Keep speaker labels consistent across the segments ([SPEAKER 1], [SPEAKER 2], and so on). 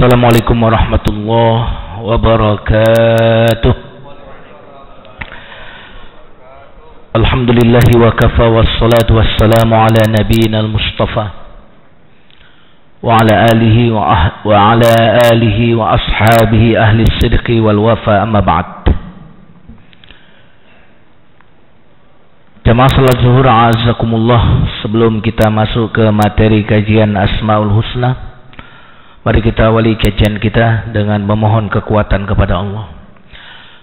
[SPEAKER 1] Assalamualaikum warahmatullahi wabarakatuh. Alhamdulillahi wa kafa wassalatu wassalamu ala nabiyyina al-mustafa wa ala alihi wa ashabihi ahli sidqi wal wafa, amma ba'd. Jamaah salat zuhur a'azakumullah, sebelum kita masuk ke materi kajian Asmaul Husna, mari kita awali kajian kita dengan memohon kekuatan kepada Allah.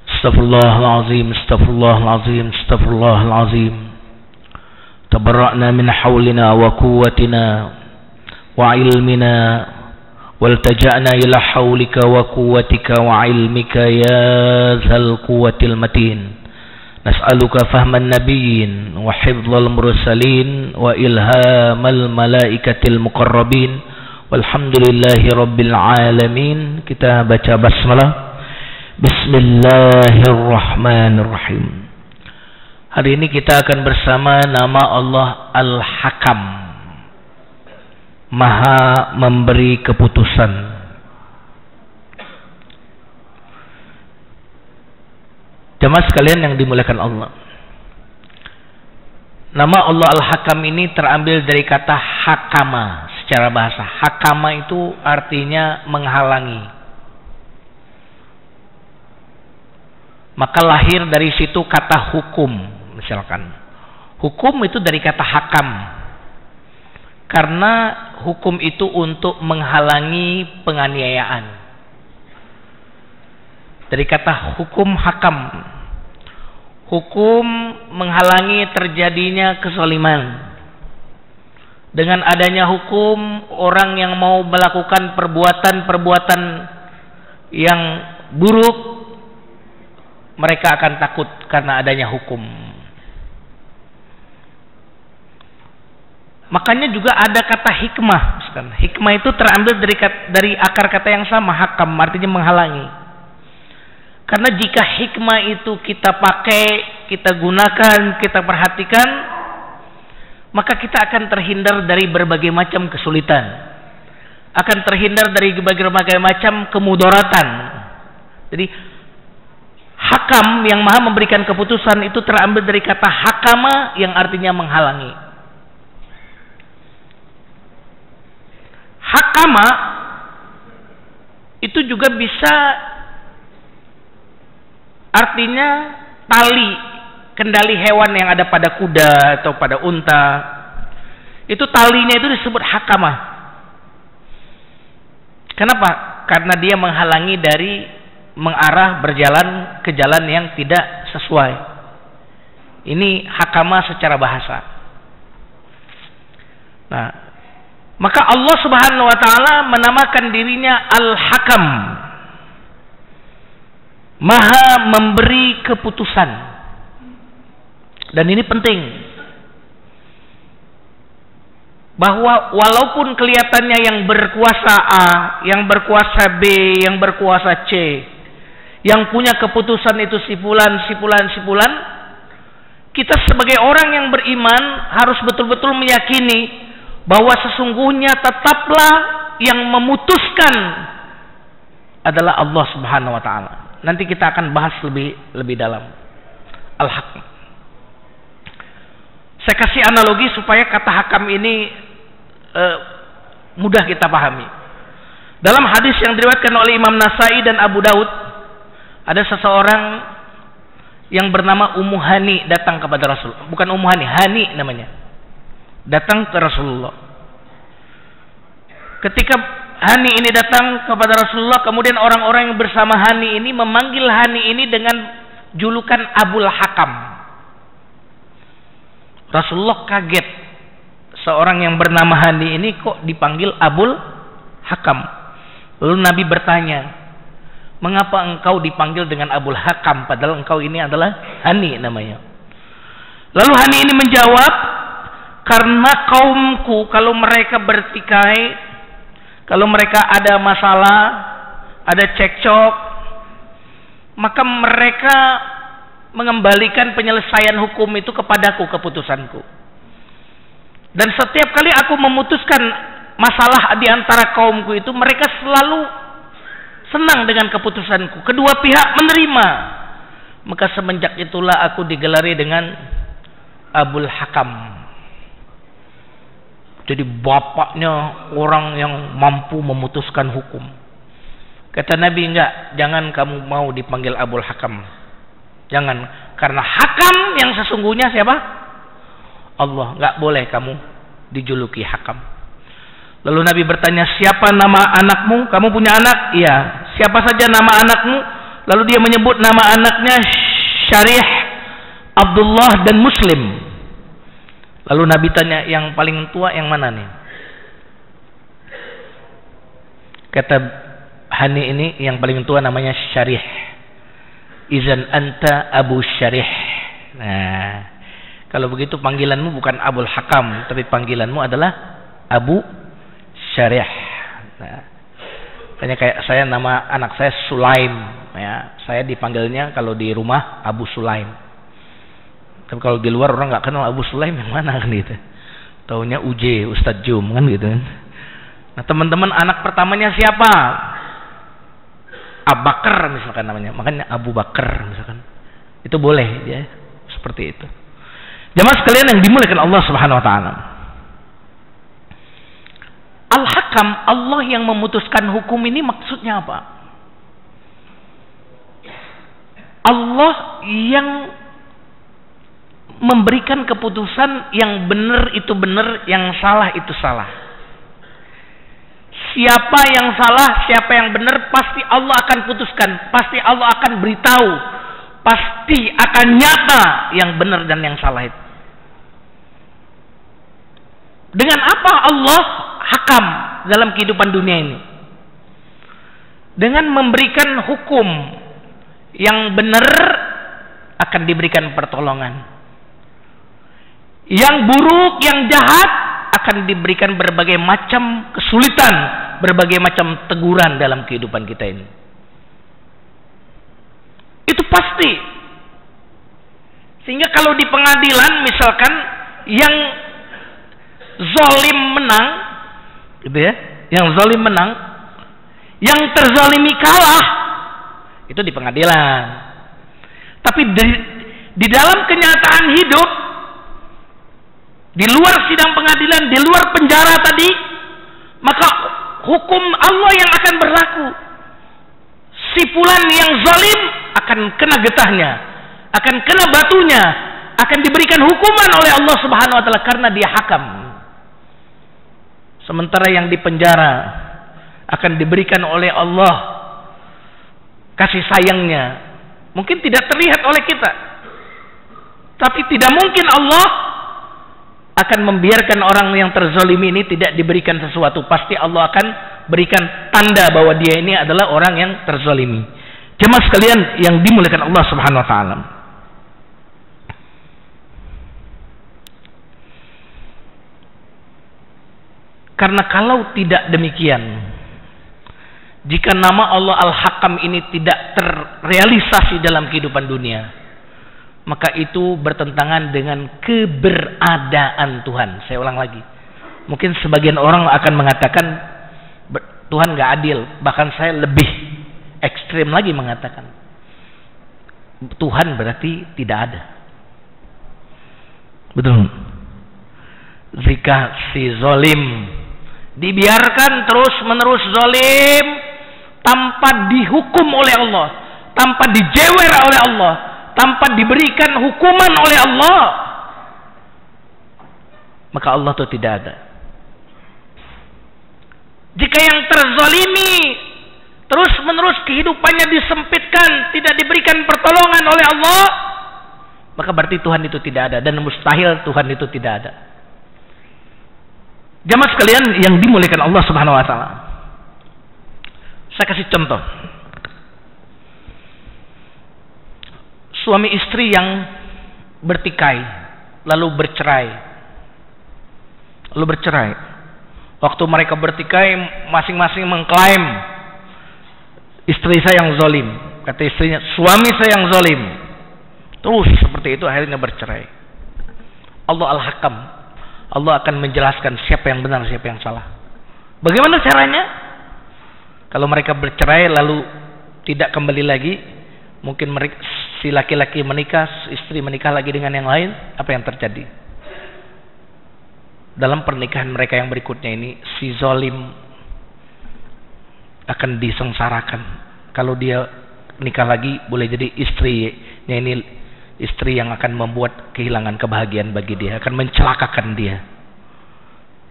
[SPEAKER 1] Astaghfirullahalazim, astaghfirullahalazim, astaghfirullahalazim. Tabarra'na min hawlina wa quwwatina wa ilmina waltaja'na ila hawlika wa quwwatika wa ilmika ya zal quwwatil matin. Nas'aluka fahman nabiyyin wa hifdzal mursalin wa ilhamal malaikatil muqarrabin. Walhamdulillahi rabbil alamin. Kita baca basmalah. Bismillahirrahmanirrahim. Hari ini kita akan bersama nama Allah Al-Hakam, Maha memberi keputusan. Jamaah sekalian yang dimuliakan Allah, nama Allah Al-Hakam ini terambil dari kata hakama. Secara bahasa, hakama itu artinya menghalangi. Maka lahir dari situ kata hukum. Misalkan hukum itu dari kata hakam, karena hukum itu untuk menghalangi penganiayaan. Dari kata hukum hakam, hukum menghalangi terjadinya kezaliman. Dengan adanya hukum, orang yang mau melakukan perbuatan-perbuatan yang buruk, mereka akan takut karena adanya hukum. Makanya juga ada kata hikmah. Hikmah itu terambil dari akar kata yang sama, hakam, artinya menghalangi. Karena jika hikmah itu kita pakai, kita gunakan, kita perhatikan, maka kita akan terhindar dari berbagai macam kesulitan, akan terhindar dari berbagai macam kemudaratan. Jadi hakam yang maha memberikan keputusan itu terambil dari kata hakama yang artinya menghalangi. Hakama itu juga bisa artinya tali, kendali hewan yang ada pada kuda atau pada unta. Itu talinya itu disebut hakama. Kenapa? Karena dia menghalangi dari mengarah berjalan ke jalan yang tidak sesuai. Ini hakama secara bahasa. Nah, maka Allah Subhanahu wa taala menamakan dirinya Al-Hakam, Maha memberi keputusan. Dan ini penting, bahwa walaupun kelihatannya yang berkuasa A, yang berkuasa B, yang berkuasa C, yang punya keputusan itu si fulan, kita sebagai orang yang beriman harus betul-betul meyakini bahwa sesungguhnya tetaplah yang memutuskan adalah Allah Subhanahu wa taala. Nanti kita akan bahas lebih dalam. Al-Hakam. Saya kasih analogi supaya kata hakam ini mudah kita pahami. Dalam hadis yang diriwayatkan oleh Imam Nasai dan Abu Daud, ada seseorang yang bernama Ummu Hani datang kepada Rasul. Bukan Ummu Hani, Hani namanya. Datang ke Rasulullah. Ketika Hani ini datang kepada Rasulullah, kemudian orang-orang yang bersama Hani ini memanggil Hani ini dengan julukan Abul Hakam. Rasulullah kaget, seorang yang bernama Hani ini kok dipanggil Abul Hakam. Lalu Nabi bertanya, mengapa engkau dipanggil dengan Abul Hakam padahal engkau ini adalah Hani namanya? Lalu Hani ini menjawab, karena kaumku kalau mereka bertikai, kalau mereka ada masalah, ada cekcok, maka mereka mengembalikan penyelesaian hukum itu kepadaku, keputusanku. Dan setiap kali aku memutuskan masalah di antara kaumku itu, mereka selalu senang dengan keputusanku. Kedua pihak menerima. Maka semenjak itulah aku digelari dengan Abul Hakam. Jadi bapaknya orang yang mampu memutuskan hukum. Kata Nabi, enggak, jangan kamu mau dipanggil Abul Hakam. Jangan, karena hakam yang sesungguhnya siapa? Allah. Enggak boleh kamu dijuluki hakam. Lalu Nabi bertanya, siapa nama anakmu? Kamu punya anak? Iya. Siapa saja nama anakmu? Lalu dia menyebut nama anaknya Syarih, Abdullah, dan Muslim. Lalu Nabi tanya, yang paling tua yang mana nih? Kata Hani ini, yang paling tua namanya Syarih. Izan anta Abu Syarih. Nah, kalau begitu panggilanmu bukan Abul Hakam, tapi panggilanmu adalah Abu Syarih. Nah, tanya kayak saya, nama anak saya Sulaim, ya, saya dipanggilnya kalau di rumah Abu Sulaim. Tapi kalau di luar orang nggak kenal Abu Sulaim yang mana kan gitu. Taunya UJ, Ustadz Jum kan gitu. Nah, teman-teman, anak pertamanya siapa? Abu Bakar misalkan namanya, makanya Abu Bakar misalkan. Itu boleh ya, seperti itu. Jamaah sekalian yang dimuliakan Allah Subhanahu wa taala. Al-Hakam, Allah yang memutuskan hukum ini maksudnya apa? Allah yang memberikan keputusan yang benar itu benar, yang salah itu salah. Siapa yang salah, siapa yang benar, pasti Allah akan putuskan, pasti Allah akan beritahu, pasti akan nyata yang benar dan yang salah itu. Dengan apa Allah hakam dalam kehidupan dunia ini? Dengan memberikan hukum yang benar akan diberikan pertolongan, yang buruk, yang jahat akan diberikan berbagai macam kesulitan, berbagai macam teguran dalam kehidupan kita ini. Itu pasti. Sehingga kalau di pengadilan misalkan yang zalim menang, gitu ya, yang zalim menang, yang terzalimi kalah, itu di pengadilan. Tapi di dalam kenyataan hidup, di luar sidang pengadilan, di luar penjara tadi, maka hukum Allah yang akan berlaku. Si fulan yang zalim akan kena getahnya, akan kena batunya, akan diberikan hukuman oleh Allah Subhanahu wa taala karena dia hakam. Sementara yang di penjara akan diberikan oleh Allah kasih sayangnya. Mungkin tidak terlihat oleh kita, tapi tidak mungkin Allah akan membiarkan orang yang terzalimi ini tidak diberikan sesuatu. Pasti Allah akan berikan tanda bahwa dia ini adalah orang yang terzalimi. Jemaah sekalian yang dimuliakan Allah Subhanahu wa taala. Karena kalau tidak demikian, jika nama Allah Al-Hakam ini tidak terrealisasi dalam kehidupan dunia, maka itu bertentangan dengan keberadaan Tuhan. Saya ulang lagi. Mungkin sebagian orang akan mengatakan Tuhan gak adil. Bahkan saya lebih ekstrim lagi mengatakan Tuhan berarti tidak ada. Betul. Jika si zalim dibiarkan terus menerus zalim tanpa dihukum oleh Allah, tanpa dijewer oleh Allah, tanpa diberikan hukuman oleh Allah, maka Allah itu tidak ada. Jika yang terzalimi terus menerus kehidupannya disempitkan, tidak diberikan pertolongan oleh Allah, maka berarti Tuhan itu tidak ada, dan mustahil Tuhan itu tidak ada. Jamaah sekalian yang dimuliakan Allah Subhanahu wa taala. Saya kasih contoh. Suami istri yang bertikai lalu bercerai. Waktu mereka bertikai, masing-masing mengklaim istri saya yang zalim. Kata istrinya, suami saya yang zalim. Terus seperti itu akhirnya bercerai. Allah Al-Hakam. Allah akan menjelaskan siapa yang benar, siapa yang salah. Bagaimana caranya? Kalau mereka bercerai lalu tidak kembali lagi, mungkin mereka, si laki-laki menikah, istri menikah lagi dengan yang lain, apa yang terjadi? Dalam pernikahan mereka yang berikutnya ini, si zalim akan disengsarakan. Kalau dia nikah lagi, boleh jadi istrinya ini istri yang akan membuat kehilangan kebahagiaan bagi dia, akan mencelakakan dia.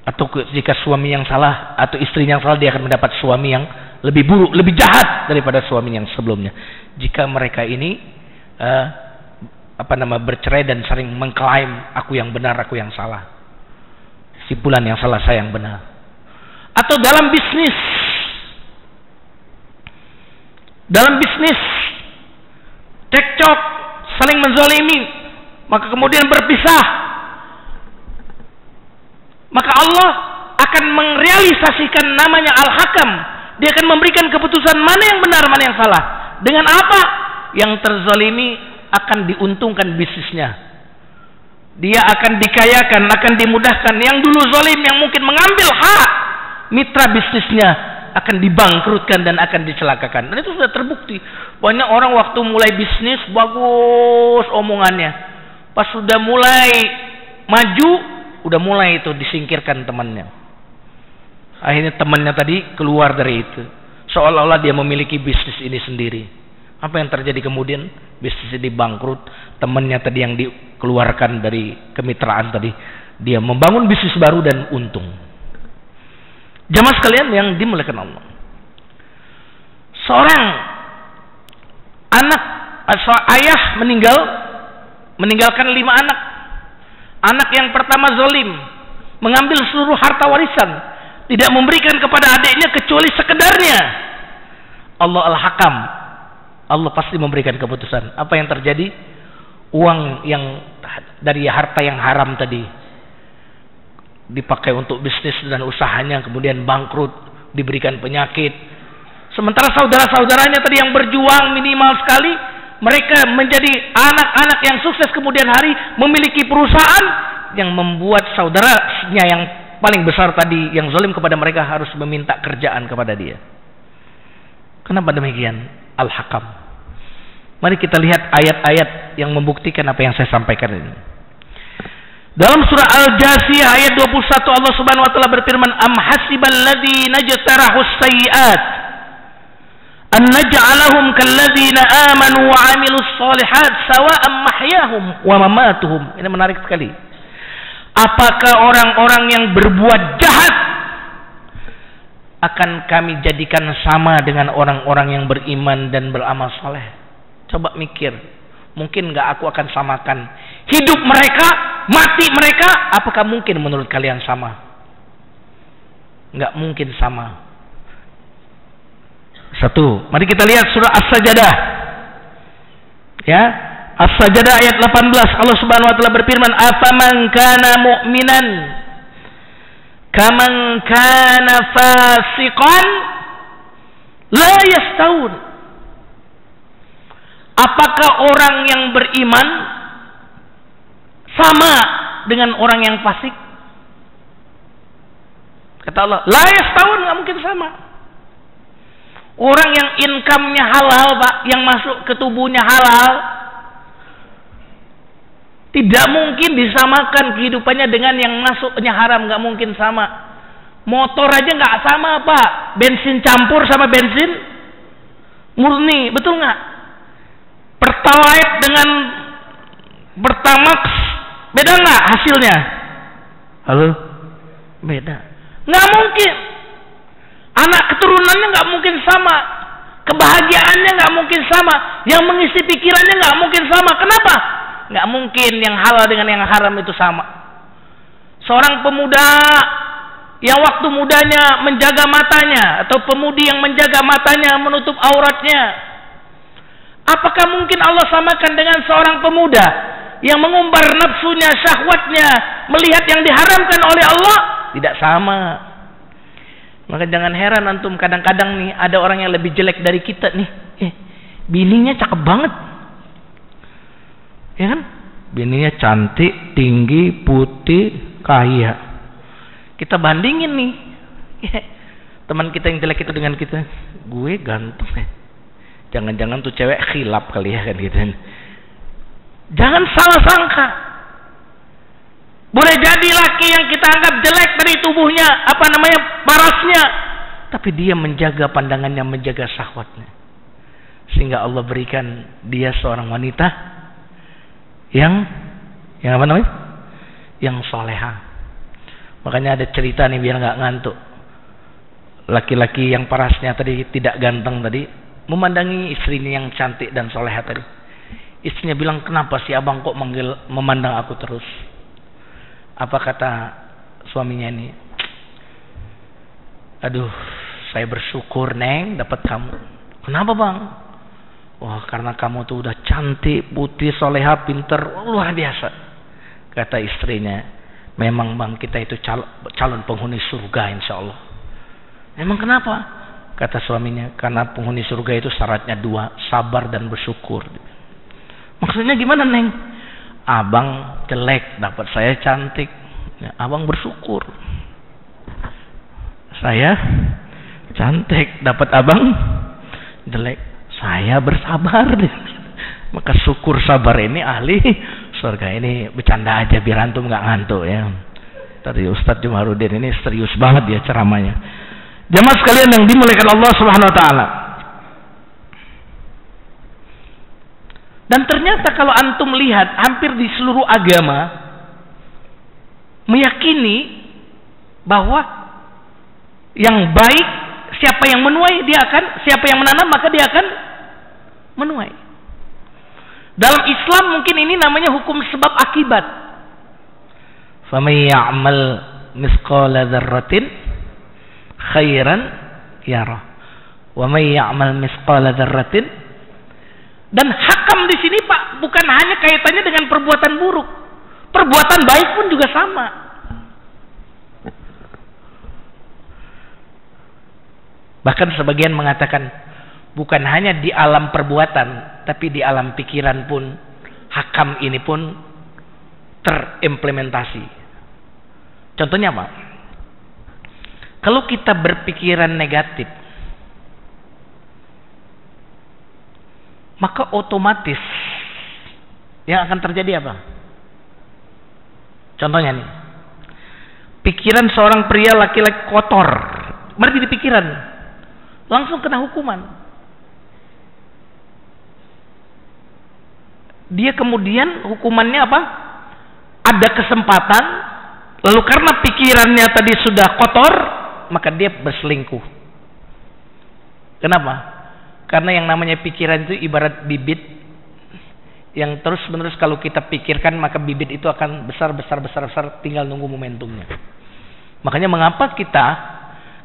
[SPEAKER 1] Atau jika suami yang salah atau istri yang salah, dia akan mendapat suami yang lebih buruk, lebih jahat daripada suami yang sebelumnya. Jika mereka ini bercerai dan sering mengklaim aku yang benar, aku yang salah, si fulan yang salah, saya yang benar. Atau dalam bisnis cekcok, saling menzalimi, maka kemudian berpisah, maka Allah akan merealisasikan namanya Al-Hakam. Dia akan memberikan keputusan mana yang benar, mana yang salah. Dengan apa? Yang terzalimi akan diuntungkan bisnisnya. Dia akan dikayakan, akan dimudahkan. Yang dulu zalim, yang mungkin mengambil hak mitra bisnisnya, akan dibangkrutkan dan akan dicelakakan. Dan itu sudah terbukti. Banyak orang waktu mulai bisnis bagus omongannya, pas sudah mulai maju, udah mulai itu disingkirkan temannya. Akhirnya temannya tadi keluar dari itu, seolah-olah dia memiliki bisnis ini sendiri. Apa yang terjadi kemudian? Bisnis ini bangkrut. Temannya tadi yang dikeluarkan dari kemitraan tadi, dia membangun bisnis baru dan untung. Jamaah sekalian yang dimuliakan Allah, seorang anak atau ayah meninggalkan 5 anak. Anak yang pertama zalim, mengambil seluruh harta warisan, tidak memberikan kepada adiknya kecuali sekedarnya. Allah Al-Hakam, Allah pasti memberikan keputusan. Apa yang terjadi? Uang yang dari harta yang haram tadi dipakai untuk bisnis dan usahanya, kemudian bangkrut, diberikan penyakit. Sementara saudara-saudaranya tadi yang berjuang minimal sekali, mereka menjadi anak-anak yang sukses kemudian hari, memiliki perusahaan yang membuat saudaranya yang paling besar tadi yang zalim kepada mereka harus meminta kerjaan kepada dia. Kenapa demikian? Al-Hakam. Mari kita lihat ayat-ayat yang membuktikan apa yang saya sampaikan ini. Dalam surah Al-Jasiyah ayat 21, Allah Subhanahu wa taala berfirman, "Am hasibal ladzina jtarahus sayyi'at an naj'alahum kalladzina amanu wa 'amilus shalihat sawa'an mahyahum wa mamatuhum." Ini menarik sekali. Apakah orang-orang yang berbuat jahat akan kami jadikan sama dengan orang-orang yang beriman dan beramal saleh? Coba mikir, mungkin nggak aku akan samakan hidup mereka, mati mereka? Apakah mungkin menurut kalian sama? Nggak mungkin sama. Satu, mari kita lihat surah As-Sajdah. Ya, As-Sajdah ayat 18, Allah Subhanahu wa taala berfirman, "Afaman kana mu'minan kaman kana fasiqan la yastawun." Apakah orang yang beriman sama dengan orang yang fasik? Kata Allah, la yastawun, nggak mungkin sama. Orang yang income-nya halal, Pak, yang masuk ke tubuhnya halal, tidak mungkin disamakan kehidupannya dengan yang masuknya haram, nggak mungkin sama. Motor aja nggak sama, Pak. Bensin campur sama bensin murni, betul nggak? Pertalite dengan Pertamax beda nggak hasilnya? Halo, beda. Nggak mungkin. Anak keturunannya nggak mungkin sama, kebahagiaannya nggak mungkin sama, yang mengisi pikirannya nggak mungkin sama. Kenapa? Nggak mungkin yang halal dengan yang haram itu sama. Seorang pemuda yang waktu mudanya menjaga matanya, atau pemudi yang menjaga matanya menutup auratnya, apakah mungkin Allah samakan dengan seorang pemuda yang mengumbar nafsunya, syahwatnya, melihat yang diharamkan oleh Allah? Tidak sama. Maka jangan heran antum, kadang-kadang nih ada orang yang lebih jelek dari kita nih. Bininya cakep banget. Ya kan? Bininya cantik, tinggi, putih, kaya. Kita bandingin nih. teman kita yang jelek itu dengan kita, gue ganteng ya. Jangan-jangan tuh cewek khilaf kali ya kan gitu. Jangan salah sangka. Boleh jadi laki yang kita anggap jelek dari tubuhnya, parasnya, tapi dia menjaga pandangannya, menjaga syahwatnya, sehingga Allah berikan dia seorang wanita yang yang soleha. Makanya ada cerita nih biar nggak ngantuk. Laki-laki yang parasnya tadi tidak ganteng tadi memandangi istrinya yang cantik dan soleha tadi. Istrinya bilang, kenapa sih abang kok memandang aku terus? Apa kata suaminya ini? Aduh, saya bersyukur Neng dapat kamu. Kenapa bang? Wah, karena kamu tuh udah cantik, putih, soleha, pinter, luar biasa. Kata istrinya, memang bang kita itu calon penghuni surga insya Allah. Emang kenapa? Kata suaminya, karena penghuni surga itu syaratnya 2, sabar dan bersyukur. Maksudnya gimana Neng? Abang jelek, dapat saya cantik. Ya, abang bersyukur. Saya cantik, dapat abang jelek. Saya bersabar. Maka syukur sabar ini ahli surga. Ini bercanda aja biar antum nggak ngantuk ya. Tadi Ustadz Jumarudin ini serius banget ya ceramahnya. Jamaah sekalian yang dimuliakan Allah Subhanahu wa taala. Dan ternyata kalau antum lihat hampir di seluruh agama meyakini bahwa yang baik siapa yang menuai siapa yang menanam maka dia akan menuai. Dalam Islam mungkin ini namanya hukum sebab akibat. Faman ya'mal misqala dzarratin khairan yarah wa man ya'mal misqala dzarratin. Dan hakam di sini Pak bukan hanya kaitannya dengan perbuatan buruk, perbuatan baik pun juga sama. Bahkan sebagian mengatakan bukan hanya di alam perbuatan, tapi di alam pikiran pun hakam ini pun terimplementasi. Contohnya apa? Kalau kita berpikiran negatif, maka otomatis yang akan terjadi apa? Contohnya nih, pikiran seorang pria laki-laki kotor, berarti di pikiran, langsung kena hukuman. Dia kemudian hukumannya apa? Ada kesempatan, lalu karena pikirannya tadi sudah kotor, maka dia berselingkuh. Kenapa? Karena yang namanya pikiran itu ibarat bibit yang terus-menerus kalau kita pikirkan maka bibit itu akan besar, tinggal nunggu momentumnya. Makanya mengapa kita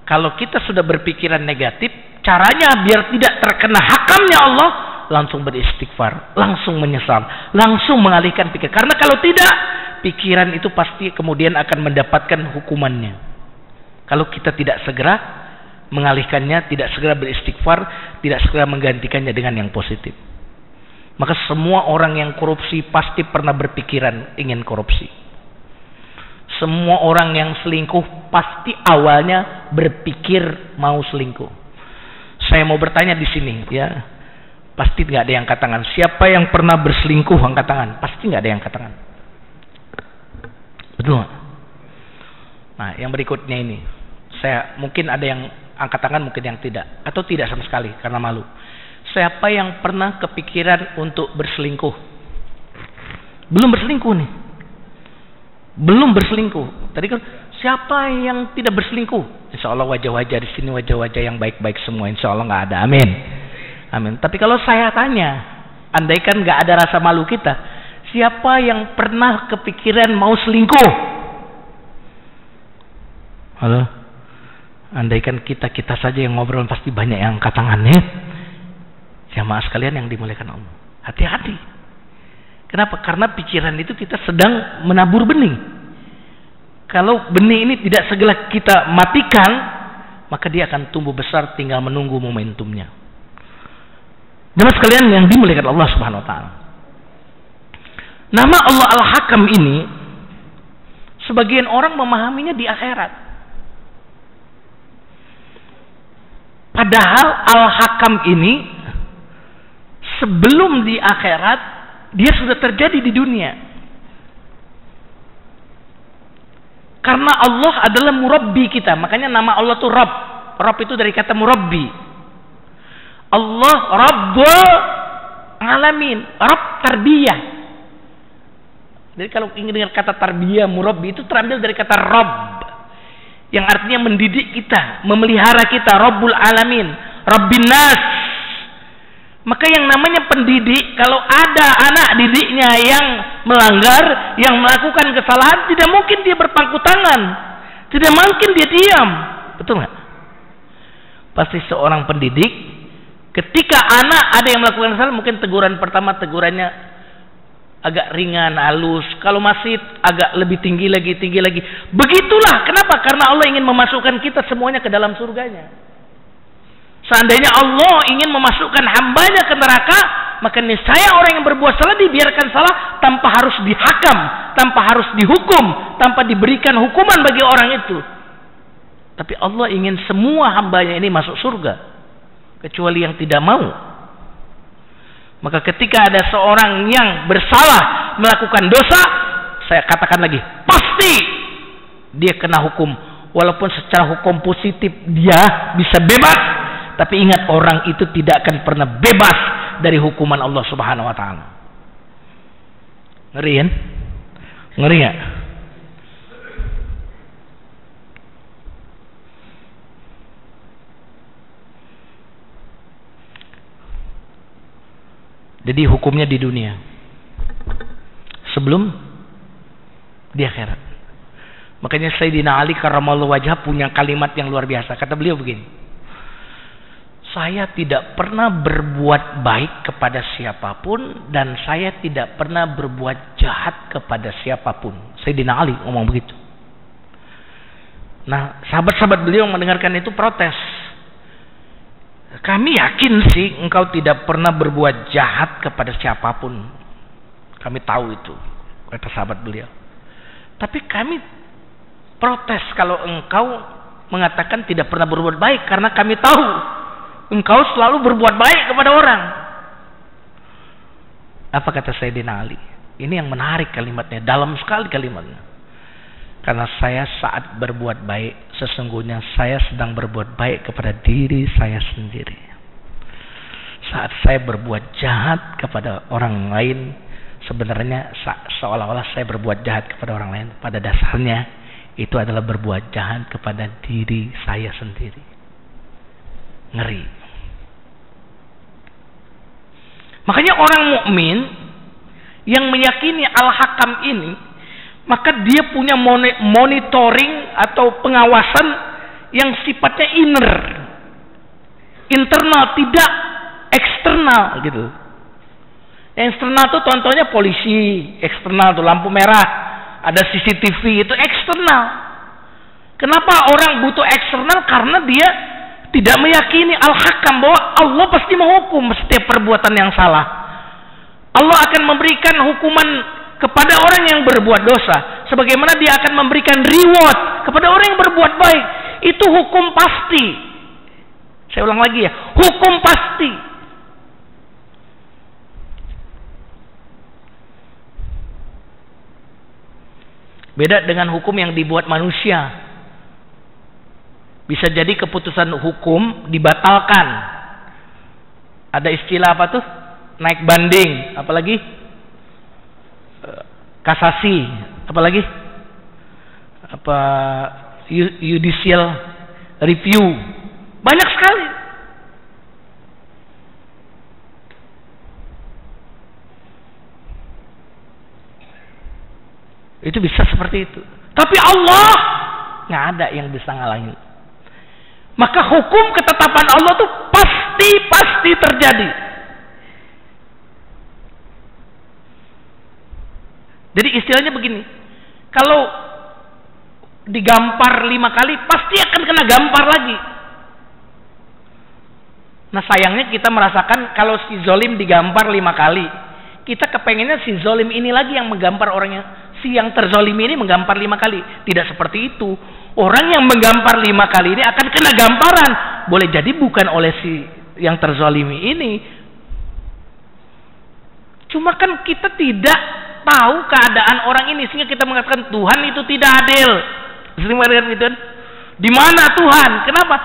[SPEAKER 1] kalau kita sudah berpikiran negatif, caranya biar tidak terkena hakamnya Allah, langsung beristighfar, langsung menyesal, langsung mengalihkan pikir. Karena kalau tidak, pikiran itu pasti kemudian akan mendapatkan hukumannya. Kalau kita tidak segera mengalihkannya, tidak segera beristighfar, tidak segera menggantikannya dengan yang positif. Maka semua orang yang korupsi pasti pernah berpikiran ingin korupsi. Semua orang yang selingkuh pasti awalnya berpikir mau selingkuh. Saya mau bertanya di sini ya, pasti nggak ada yang angkat tangan. Siapa yang pernah berselingkuh angkat tangan? Pasti nggak ada yang angkat tangan. Betul nggak? Nah, yang berikutnya ini, mungkin ada yang angkat tangan, mungkin yang tidak, atau tidak sama sekali karena malu. Siapa yang pernah kepikiran untuk berselingkuh? Belum berselingkuh nih. Belum berselingkuh. Tadi kan siapa yang tidak berselingkuh? Insya Allah wajah-wajah di sini wajah-wajah yang baik-baik semua. Insya Allah nggak ada. Amin. Amin. Tapi kalau saya tanya, andaikan nggak ada rasa malu kita, siapa yang pernah kepikiran mau selingkuh? Halo? Andaikan kita saja yang ngobrol pasti banyak yang angkat tangannya. Jamaah sekalian yang dimuliakan Allah, hati-hati. Kenapa? Karena pikiran itu kita sedang menabur benih. Kalau benih ini tidak segera kita matikan, maka dia akan tumbuh besar, tinggal menunggu momentumnya. Jamaah sekalian yang dimuliakan Allah Subhanahu wa taala. Nama Allah Al-Hakam ini sebagian orang memahaminya di akhirat. Padahal Al-Hakam ini sebelum di akhirat dia sudah terjadi di dunia. Karena Allah adalah murabbi kita, makanya nama Allah itu Rabb. Rabb itu dari kata murabbi. Allah Rabbul Alamin, Rabb tarbiyah. Jadi kalau ingin dengar kata tarbiyah, murabbi itu terambil dari kata Rabb, yang artinya mendidik kita, memelihara kita, Rabbul Alamin, Rabbin Nas. Maka yang namanya pendidik, kalau ada anak didiknya yang melanggar, yang melakukan kesalahan, tidak mungkin dia berpangku tangan, tidak mungkin dia diam, betul nggak? Pasti seorang pendidik, ketika anak ada yang melakukan kesalahan, mungkin teguran pertama tegurannya agak ringan, halus. Kalau masih agak lebih tinggi lagi. Begitulah. Kenapa? Karena Allah ingin memasukkan kita semuanya ke dalam surganya. Seandainya Allah ingin memasukkan hambanya ke neraka, maka niscaya orang yang berbuat salah dibiarkan salah tanpa harus dihakam, tanpa harus dihukum, tanpa diberikan hukuman bagi orang itu. Tapi Allah ingin semua hambanya ini masuk surga, kecuali yang tidak mau. Maka ketika ada seorang yang bersalah melakukan dosa, saya katakan lagi, pasti dia kena hukum. Walaupun secara hukum positif dia bisa bebas, tapi ingat, orang itu tidak akan pernah bebas dari hukuman Allah Subhanahu wa taala. Ngeri kan? Ngeri gak? Jadi hukumnya di dunia, sebelum di akhirat. Makanya Sayyidina Ali karramallahu wajhah punya kalimat yang luar biasa. Kata beliau begini, saya tidak pernah berbuat baik kepada siapapun, dan saya tidak pernah berbuat jahat kepada siapapun. Sayyidina Ali ngomong begitu. Nah, sahabat-sahabat beliau yang mendengarkan itu protes. Kami yakin sih engkau tidak pernah berbuat jahat kepada siapapun. Kami tahu itu, kata sahabat beliau. Tapi kami protes kalau engkau mengatakan tidak pernah berbuat baik, karena kami tahu engkau selalu berbuat baik kepada orang. Apa kata Sayyidina Ali? Ini yang menarik kalimatnya, dalam sekali kalimatnya. Karena saya saat berbuat baik, sesungguhnya saya sedang berbuat baik kepada diri saya sendiri. Saat saya berbuat jahat kepada orang lain, sebenarnya seolah-olah saya berbuat jahat kepada orang lain. Pada dasarnya itu adalah berbuat jahat kepada diri saya sendiri. Ngeri. Makanya orang mukmin yang meyakini Al-Hakam ini, maka dia punya monitoring atau pengawasan yang sifatnya internal, tidak eksternal gitu. Yang eksternal itu contohnya polisi, eksternal tuh lampu merah, ada CCTV, itu eksternal. Kenapa orang butuh eksternal? Karena dia tidak meyakini Al-Hakam, bahwa Allah pasti menghukum setiap perbuatan yang salah. Allah akan memberikan hukuman kepada orang yang berbuat dosa, sebagaimana dia akan memberikan reward kepada orang yang berbuat baik. Itu hukum pasti. Saya ulang lagi ya, hukum pasti. Beda dengan hukum yang dibuat manusia. Bisa jadi keputusan hukum dibatalkan. Ada istilah apa tuh? Naik banding, apalagi kasasi, apalagi apa judicial review. Banyak sekali. Itu bisa seperti itu. Tapi Allah nggak ada yang bisa ngalangin. Maka hukum ketetapan Allah itu pasti terjadi. Jadi istilahnya begini, kalau digampar 5 kali, pasti akan kena gampar lagi. Nah sayangnya kita merasakan kalau si zolim digampar 5 kali, kita kepengennya si zolim ini lagi yang menggampar orangnya. Si yang terzolimi ini menggampar 5 kali. Tidak seperti itu. Orang yang menggampar 5 kali ini akan kena gamparan boleh jadi bukan oleh si yang terzalimi ini. Cuma kan kita tidak tahu keadaan orang ini sehingga kita mengatakan Tuhan itu tidak adil. Sering mengatakan gitu kan? Di mana Tuhan? Kenapa?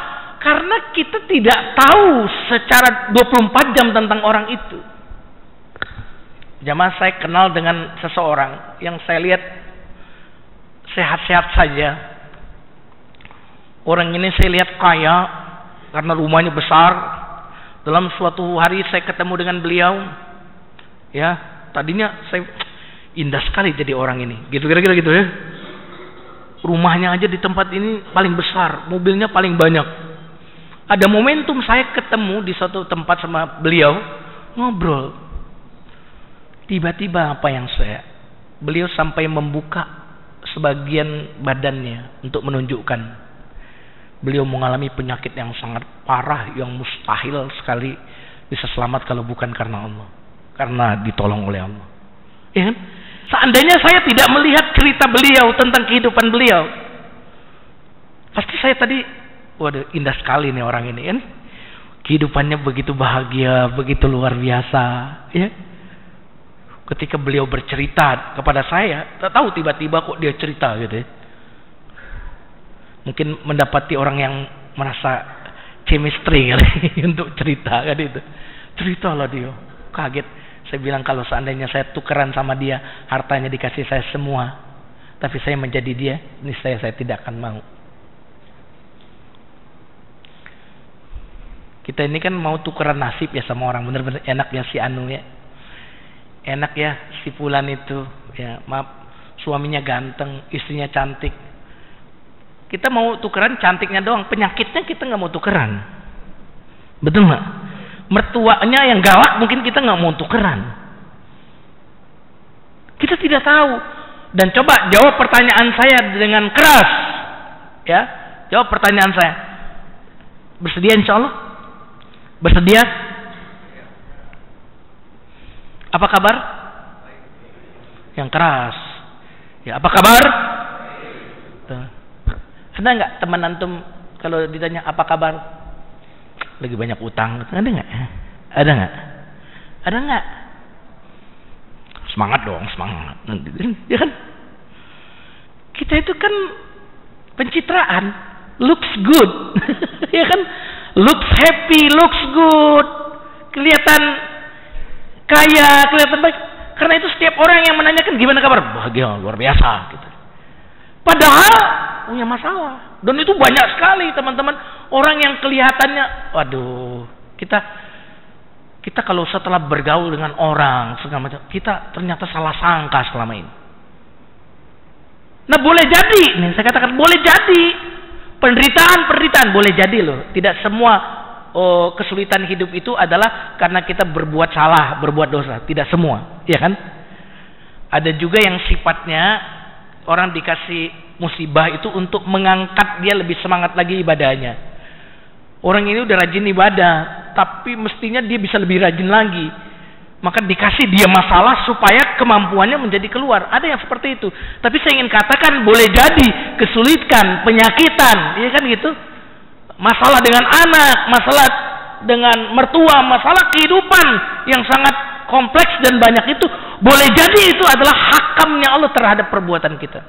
[SPEAKER 1] Karena kita tidak tahu secara 24 jam tentang orang itu. Jamaah, saya kenal dengan seseorang yang saya lihat sehat-sehat saja. Orang ini saya lihat kaya karena rumahnya besar. Dalam suatu hari saya ketemu dengan beliau. Ya, tadinya saya indah sekali jadi orang ini. Gitu kira-kira gitu ya. Rumahnya aja di tempat ini paling besar, mobilnya paling banyak. Ada momentum saya ketemu di suatu tempat sama beliau, ngobrol. Tiba-tiba beliau sampai membuka sebagian badannya untuk menunjukkan beliau mengalami penyakit yang sangat parah, yang mustahil sekali bisa selamat kalau bukan karena Allah, karena ditolong oleh Allah. Ya kan? Seandainya saya tidak melihat cerita beliau tentang kehidupan beliau, pasti saya tadi, waduh, indah sekali nih orang ini kan, kehidupannya begitu bahagia, begitu luar biasa, ya. Ketika beliau bercerita kepada saya, tak tahu tiba-tiba kok dia cerita gitu ya. Mungkin mendapati orang yang merasa chemistry kali untuk cerita kan itu. Ceritalah dia, kaget. Saya bilang kalau seandainya saya tukeran sama dia, hartanya dikasih saya semua, tapi saya menjadi dia, niscaya saya tidak akan mau. Kita ini kan mau tukeran nasib ya sama orang, bener-bener enak ya si Anu ya. Enak ya si Fulan itu, ya maaf, suaminya ganteng, istrinya cantik. Kita mau tukeran cantiknya doang, penyakitnya kita nggak mau tukeran. Betul nggak? Mertuanya yang galak mungkin kita nggak mau tukeran. Kita tidak tahu. Dan coba jawab pertanyaan saya dengan keras, ya. Jawab pertanyaan saya. Bersedia insya Allah? Bersedia? Apa kabar? Yang keras. Ya, apa kabar? Tuh. Ada nggak teman antum kalau ditanya apa kabar? Lagi banyak utang. Ada nggak? Ada nggak? Ada nggak? Semangat dong, semangat. Ya kan? Kita itu kan pencitraan, looks good, ya kan? Looks happy, looks good, kelihatan kaya, kelihatan baik. Karena itu setiap orang yang menanyakan gimana kabar, bahagia, luar biasa gitu. Padahal punya masalah. Dan itu banyak sekali teman-teman orang yang kelihatannya, waduh, kita kalau setelah bergaul dengan orang segala macam, kita ternyata salah sangka selama ini. Nah boleh jadi, nih saya katakan boleh jadi penderitaan boleh jadi loh. Tidak semua kesulitan hidup itu adalah karena kita berbuat salah, berbuat dosa. Tidak semua, ya kan? Ada juga yang sifatnya orang dikasih musibah itu untuk mengangkat dia lebih semangat lagi ibadahnya. Orang ini udah rajin ibadah, tapi mestinya dia bisa lebih rajin lagi. Maka dikasih dia masalah supaya kemampuannya menjadi keluar. Ada yang seperti itu. Tapi saya ingin katakan boleh jadi kesulitan, penyakitan, ya kan gitu. Masalah dengan anak, masalah dengan mertua, masalah kehidupan yang sangat kompleks dan banyak itu, boleh jadi itu adalah hakamnya Allah terhadap perbuatan kita.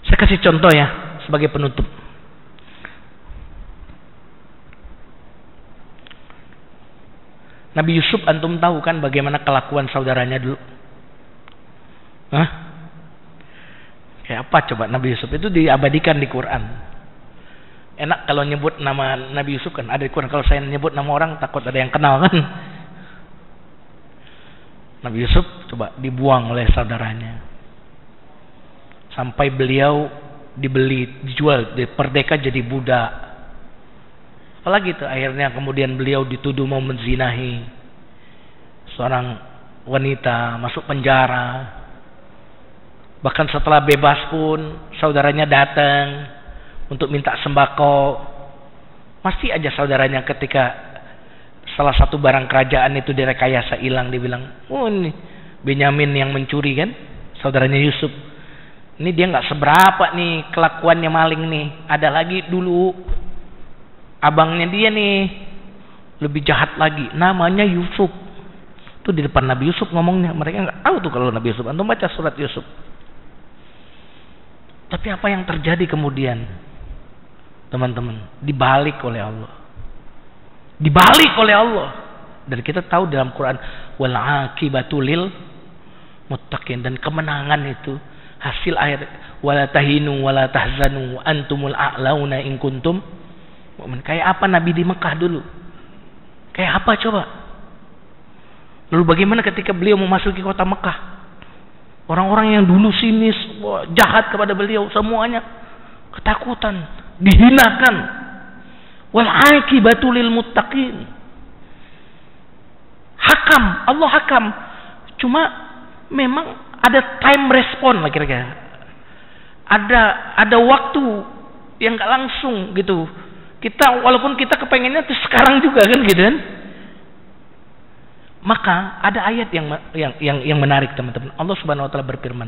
[SPEAKER 1] Saya kasih contoh ya sebagai penutup. Nabi Yusuf antum tahu kan bagaimana kelakuan saudaranya dulu? Hah? Kayak apa coba Nabi Yusuf itu diabadikan di Quran. Enak kalau nyebut nama Nabi Yusuf kan ada di Quran. Kalau saya nyebut nama orang takut ada yang kenal kan. Nabi Yusuf coba dibuang oleh saudaranya. Sampai beliau dijual, diperdeka jadi budak. Apalagi itu akhirnya kemudian beliau dituduh mau menzinahi seorang wanita, masuk penjara. Bahkan setelah bebas pun saudaranya datang untuk minta sembako. Pasti aja saudaranya ketika salah satu barang kerajaan itu direkayasa hilang, dibilang, oh ini Benyamin yang mencuri kan. saudaranya Yusuf. Ini dia nggak seberapa nih kelakuannya maling nih. Ada lagi dulu abangnya dia nih lebih jahat lagi. Namanya Yusuf. Itu di depan Nabi Yusuf ngomongnya. Mereka nggak tahu tuh kalau Nabi Yusuf. Antum baca surat Yusuf. Tapi apa yang terjadi kemudian, teman-teman? Dibalik oleh Allah. Dibalik oleh Allah. Dan kita tahu dalam Quran, wal aqibatu lil muttaqin, dan kemenangan itu hasil ayat wala tahinu wala tahzanu antumul a'launa in kuntum mu'min. Kayak apa Nabi di Mekah dulu? Kayak apa coba? Lalu bagaimana ketika beliau memasuki kota Mekah? Orang-orang yang dulu sinis, jahat kepada beliau, semuanya ketakutan, dihinakan. Wal aqibatu lil muttaqin. Hakam, Allah hakam. Cuma memang ada time respon lah kira-kira. Ada waktu yang gak langsung gitu. Kita walaupun kita kepengennya tuh sekarang juga kan gitu kan. Maka ada ayat yang menarik teman-teman. Allah Subhanahu wa taala berfirman,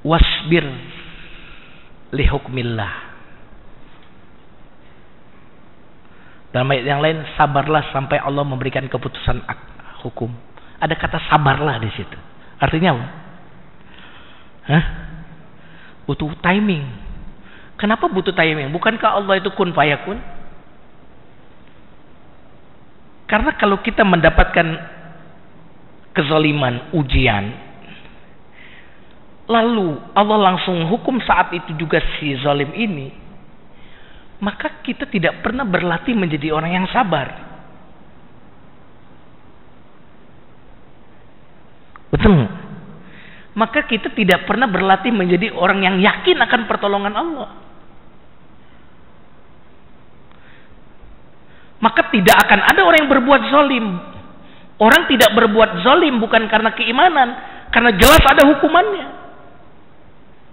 [SPEAKER 1] wasbir li hukmillah. Dalam ayat yang lain, sabarlah sampai Allah memberikan keputusan hukum. Ada kata sabarlah di situ. Artinya apa? Butuh timing. Kenapa butuh timing? Bukankah Allah itu kun fayakun? Karena kalau kita mendapatkan kezaliman, ujian, lalu Allah langsung hukum saat itu juga si zalim ini, maka kita tidak pernah berlatih menjadi orang yang sabar. Betul? Maka kita tidak pernah berlatih menjadi orang yang yakin akan pertolongan Allah. Maka tidak akan ada orang yang berbuat zalim. Orang tidak berbuat zalim bukan karena keimanan, karena jelas ada hukumannya.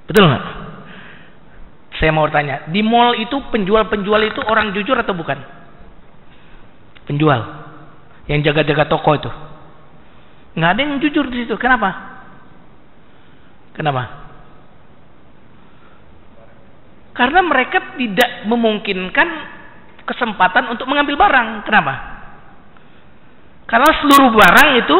[SPEAKER 1] Betul nggak? Saya mau tanya, di mall itu penjual-penjual itu orang jujur atau bukan? Penjual yang jaga-jaga toko itu, nggak ada yang jujur di situ. Kenapa? Kenapa? Karena mereka tidak memungkinkan kesempatan untuk mengambil barang. Kenapa? Karena seluruh barang itu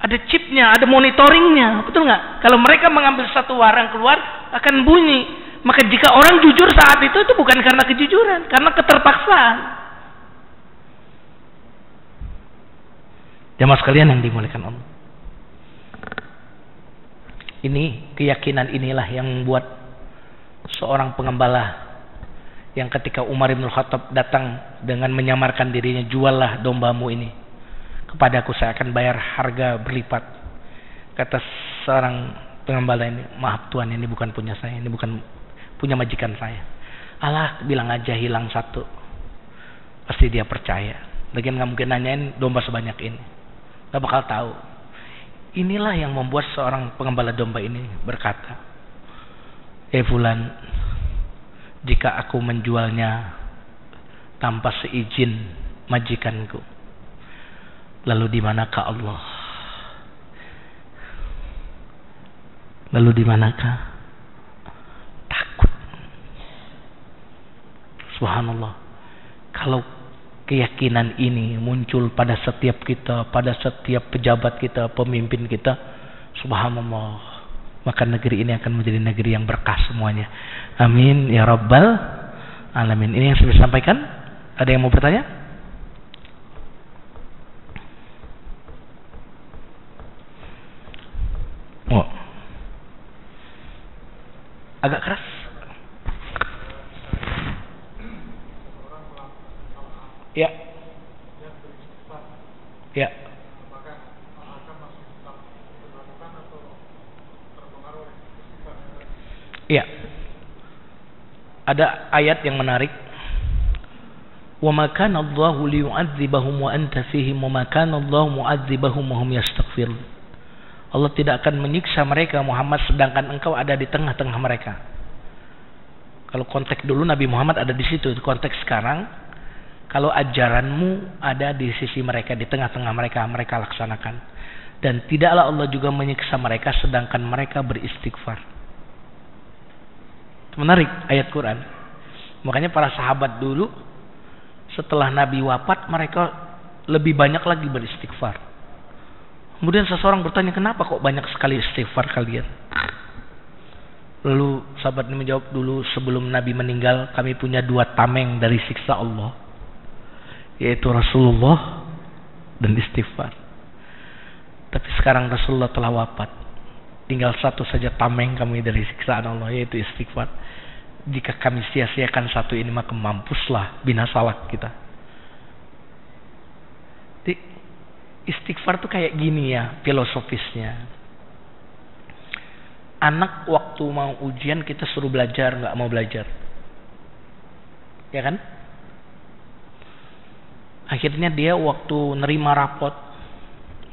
[SPEAKER 1] ada chipnya, ada monitoringnya, betul nggak? Kalau mereka mengambil satu barang keluar akan bunyi. Maka jika orang jujur saat itu bukan karena kejujuran, karena keterpaksaan. Jamaah sekalian yang dimuliakan Allah. Ini keyakinan inilah yang membuat seorang pengembala yang ketika Umar bin Khattab datang dengan menyamarkan dirinya, juallah dombamu ini kepadaku, saya akan bayar harga berlipat. Kata seorang pengembala ini, maaf Tuhan, ini bukan punya saya, ini bukan punya majikan saya. Allah bilang aja hilang satu, pasti dia percaya. Lagian nggak mungkin nanyain domba sebanyak ini, nggak bakal tahu. Inilah yang membuat seorang pengembala domba ini berkata, fulan, jika aku menjualnya tanpa seizin majikanku, lalu di manakah Allah? Lalu di manakah takut? Subhanallah. Kalau keyakinan ini muncul pada setiap kita, pada setiap pejabat kita, pemimpin kita, subhanallah, maka negeri ini akan menjadi negeri yang berkah semuanya. Amin ya rabbal alamin. Ini yang saya sampaikan. Ada yang mau bertanya? Oh, agak keras. Ya. Ya. Ya. Ada ayat yang menarik. Wa ma kana Allahu liyu'adzibahum wa anta fihim wa ma kana Allahu mu'adzibahum wa hum yastaghfirun. Allah tidak akan menyiksa mereka Muhammad sedangkan engkau ada di tengah-tengah mereka. Kalau konteks dulu Nabi Muhammad ada di situ, konteks sekarang Kalau ajaranmu ada di sisi mereka, di tengah-tengah mereka, mereka laksanakan. Dan tidaklah Allah juga menyiksa mereka sedangkan mereka beristighfar. Menarik ayat Quran. Makanya para sahabat dulu setelah Nabi wafat mereka lebih banyak lagi beristighfar. Kemudian seseorang bertanya, kenapa kok banyak sekali istighfar kalian? Lalu sahabat ini menjawab, dulu sebelum Nabi meninggal kami punya 2 tameng dari siksa Allah, yaitu Rasulullah dan istighfar. Tapi sekarang Rasulullah telah wafat, tinggal 1 saja tameng kami dari siksaan Allah, yaitu istighfar. Jika kami sia-siakan 1 ini maka mampuslah, binasalah kita. Jadi, istighfar tuh kayak gini ya filosofisnya. Anak waktu mau ujian kita suruh belajar, nggak mau belajar, ya kan? Akhirnya dia waktu nerima rapot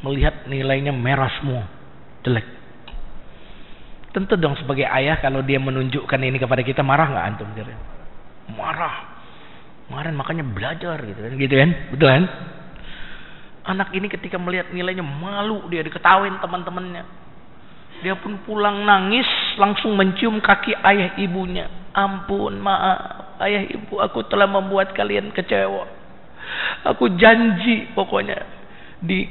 [SPEAKER 1] melihat nilainya merah semua, jelek. Tentu dong sebagai ayah kalau dia menunjukkan ini kepada kita, marah nggak antum? Marah. Kemarin makanya belajar gitu kan, betul kan? Anak ini ketika melihat nilainya malu, dia diketawain teman-temannya. Dia pun pulang nangis, langsung mencium kaki ayah ibunya. Ampun, maaf ayah ibu, aku telah membuat kalian kecewa. Aku janji pokoknya di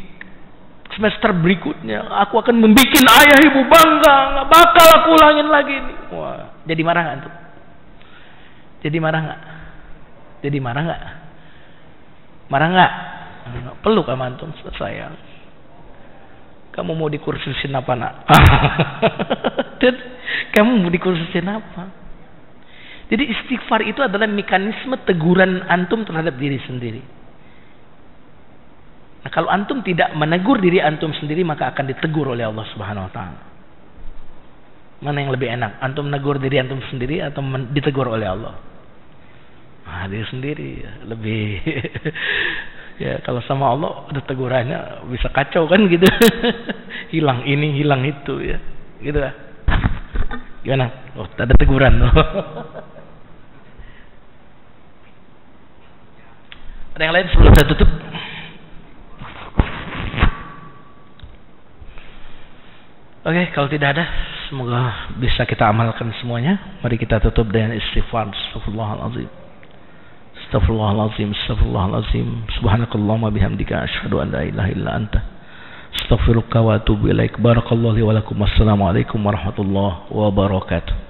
[SPEAKER 1] semester berikutnya aku akan membuat ayah ibu bangga, nggak bakal aku ulangin lagi ini. Wah, jadi marah nggak tuh? Jadi marah nggak? Jadi marah nggak? Marah nggak? Peluk sama antum, sayang. Kamu mau dikursusin apa nak? Kamu mau dikursusin apa? Jadi istighfar itu adalah mekanisme teguran antum terhadap diri sendiri. Nah, kalau antum tidak menegur diri antum sendiri maka akan ditegur oleh Allah Subhanahu Wa Taala. Mana yang lebih enak? Antum menegur diri antum sendiri atau ditegur oleh Allah? Nah, diri sendiri lebih. Ya kalau sama Allah ada tegurannya bisa kacau kan gitu. Hilang ini, hilang itu ya. Gitu lah. Gimana? Oh, ada teguran. Ada yang lain sebelum saya tutup? Oke, kalau tidak ada, semoga bisa kita amalkan semuanya. Mari kita tutup dengan istighfar. Astagfirullahaladzim. Astaghfirullahaladzim, astaghfirullahaladzim. Subhanakallahumma bihamdika asyhadu an la ilaha illa anta astaghfiruka wa atubu ilaik. Barakallahu li wa lakum. Wassalamualaikum warahmatullahi wabarakatuh.